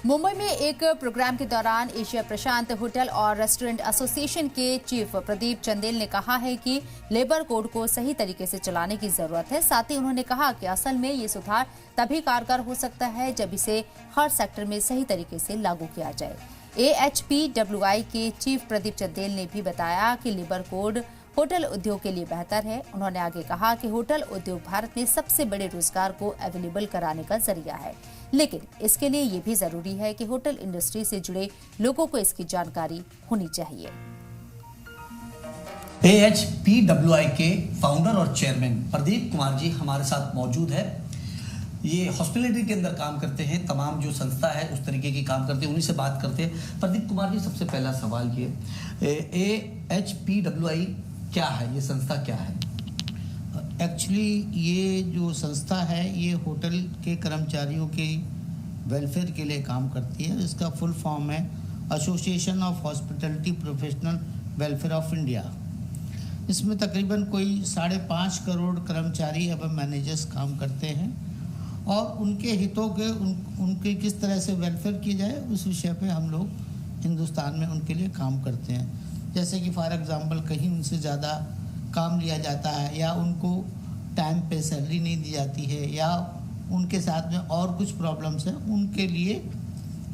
मुंबई में एक प्रोग्राम के दौरान एशिया प्रशांत होटल और रेस्टोरेंट एसोसिएशन के चीफ प्रदीप चंदेल ने कहा है कि लेबर कोड को सही तरीके से चलाने की जरूरत है। साथ ही उन्होंने कहा कि असल में ये सुधार तभी कारगर हो सकता है जब इसे हर सेक्टर में सही तरीके से लागू किया जाए। AHPWI के चीफ प्रदीप चंदेल ने भी बताया कि लेबर कोड होटल उद्योग के लिए बेहतर है। उन्होंने आगे कहा कि होटल उद्योग भारत में सबसे बड़े रोजगार को अवेलेबल कराने का जरिया है, लेकिन इसके लिए ये भी जरूरी है कि होटल इंडस्ट्री से जुड़े लोगों को इसकी जानकारी होनी चाहिए। AHPWI के फाउंडर और चेयरमैन प्रदीप कुमार जी हमारे साथ मौजूद है। ये हॉस्पिटलिटी के अंदर काम करते हैं, तमाम जो संस्था है उस तरीके की काम करते हैं, उन्हीं से बात करते हैं। प्रदीप कुमार जी, सबसे पहला सवाल ये AHPWI क्या है, ये संस्था क्या है? एक्चुअली ये जो संस्था है ये होटल के कर्मचारियों के वेलफेयर के लिए काम करती है। इसका फुल फॉर्म है association of hospitality professional welfare of India. इसमें तकरीबन कोई 5.5 करोड़ कर्मचारी एवं मैनेजर्स काम करते हैं और उनके हितों के उनके किस तरह से वेलफेयर किया जाए उस विषय पे हम लोग हिंदुस्तान में उनके लिए काम करते हैं। जैसे कि फॉर एग्जांपल कहीं उनसे ज़्यादा काम लिया जाता है या उनको टाइम पे सैलरी नहीं दी जाती है या उनके साथ में और कुछ प्रॉब्लम्स हैं, उनके लिए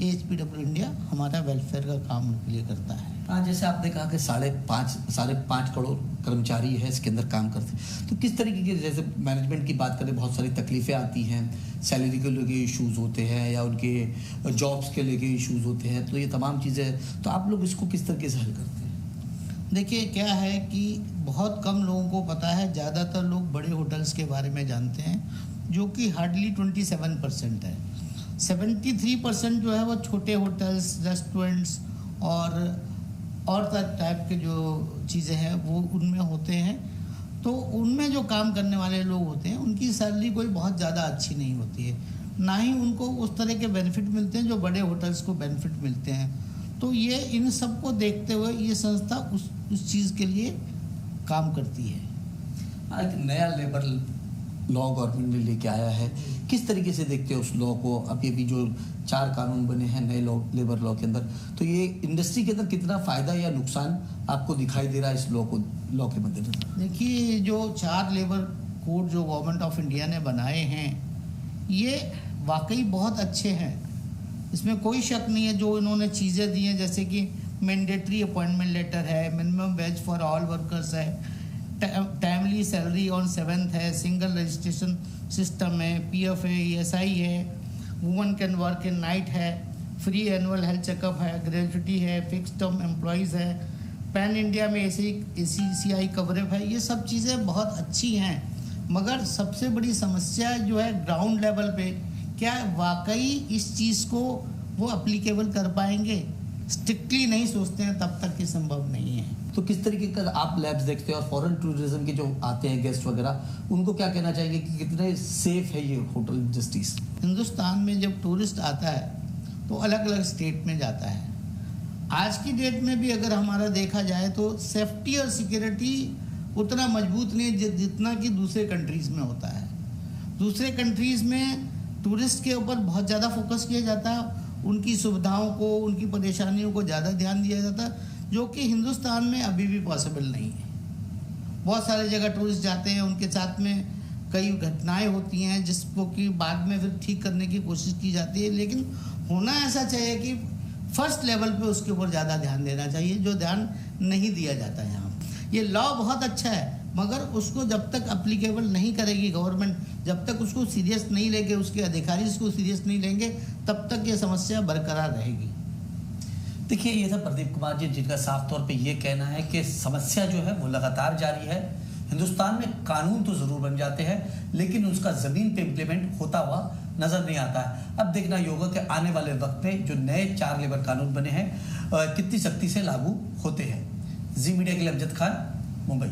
AHPWI इंडिया हमारा वेलफेयर का काम उनके लिए करता है। हाँ, जैसे आपने कहा कि 5.5 करोड़ कर्मचारी है इसके अंदर काम करते हैं, तो किस तरीके की, जैसे मैनेजमेंट की बात करें, बहुत सारी तकलीफें आती हैं, सैलरी के लेके इश्यूज होते हैं या उनके जॉब्स के लेके इश्यूज होते हैं, तो ये तमाम चीज़ें, तो आप लोग इसको किस तरीके से हल करते हैं? देखिए क्या है कि बहुत कम लोगों को पता है, ज़्यादातर लोग बड़े होटल्स के बारे में जानते हैं जो कि हार्डली 27% है। 73% जो है वो छोटे होटल्स, रेस्टोरेंट्स और टाइप के जो चीज़ें हैं वो उनमें होते हैं। तो उनमें जो काम करने वाले लोग होते हैं उनकी सैलरी कोई बहुत ज़्यादा अच्छी नहीं होती है, ना ही उनको उस तरह के बेनिफिट मिलते हैं जो बड़े होटल्स को बेनिफिट मिलते हैं। तो ये इन सब को देखते हुए ये संस्था उस चीज़ के लिए काम करती है। एक नया लेबर लॉ गवर्नमेंट ने लेके आया है, किस तरीके से देखते हैं उस लॉ को? अब ये भी जो 4 कानून बने हैं नए लेबर लॉ के अंदर, तो ये इंडस्ट्री के अंदर कितना फ़ायदा या नुकसान आपको दिखाई दे रहा है इस लॉ के मद्देनजर? देखिए, जो 4 लेबर कोड जो गवर्नमेंट ऑफ इंडिया ने बनाए हैं ये वाकई बहुत अच्छे हैं, इसमें कोई शक नहीं है। जो इन्होंने चीज़ें दी हैं जैसे कि मैंडेटरी अपॉइंटमेंट लेटर है, minimum ways for all workers है, टाइमली सैलरी ऑन 7th है, सिंगल रजिस्ट्रेशन सिस्टम है, PF है, ESI है, woman can work in night है, फ्री एनुअल हेल्थ चेकअप है, ग्रेजुटी है, फिक्स टर्म एम्प्लॉयज़ है, पैन इंडिया में ACCI कवरेज है। ये सब चीज़ें बहुत अच्छी हैं, मगर सबसे बड़ी समस्या जो है ग्राउंड लेवल पे, क्या वाकई इस चीज़ को वो एप्लीकेबल कर पाएंगे? स्ट्रिक्टली नहीं सोचते हैं तब तक ये संभव नहीं है। तो किस तरीके का आप लैब्स देखते हैं और फॉरेन टूरिज्म के जो आते हैं गेस्ट वगैरह, उनको क्या कहना चाहेंगे कि कितने सेफ है ये होटल इंडस्ट्रीज? हिंदुस्तान में जब टूरिस्ट आता है तो अलग अलग स्टेट में जाता है। आज की डेट में भी अगर हमारा देखा जाए तो सेफ्टी और सिक्योरिटी उतना मजबूत नहीं है जितना कि दूसरे कंट्रीज़ में होता है। दूसरे कंट्रीज़ में टूरिस्ट के ऊपर बहुत ज़्यादा फोकस किया जाता है, उनकी सुविधाओं को, उनकी परेशानियों को ज़्यादा ध्यान दिया जाता है, जो कि हिंदुस्तान में अभी भी पॉसिबल नहीं है। बहुत सारे जगह टूरिस्ट जाते हैं, उनके साथ में कई घटनाएं होती हैं जिसको कि बाद में फिर ठीक करने की कोशिश की जाती है, लेकिन होना ऐसा चाहिए कि फर्स्ट लेवल पे उसके ऊपर ज़्यादा ध्यान देना चाहिए, जो ध्यान नहीं दिया जाता है यहाँ। ये लॉ बहुत अच्छा है, मगर उसको जब तक अप्लीकेबल नहीं करेगी गवर्नमेंट, जब तक उसको सीरियस नहीं लेंगे, उसके अधिकारी इसको सीरियस नहीं लेंगे, तब तक ये समस्या बरकरार रहेगी। देखिए, ये था प्रदीप कुमार जी जिनका साफ तौर पे ये कहना है कि समस्या जो है वो लगातार जारी है। हिंदुस्तान में कानून तो ज़रूर बन जाते हैं, लेकिन उसका ज़मीन पे इम्प्लीमेंट होता हुआ नज़र नहीं आता है। अब देखना ये होगा कि आने वाले वक्त में जो नए 4 लेबर कानून बने हैं कितनी सख्ती से लागू होते हैं। जी मीडिया के लिए अमजद खान, मुंबई।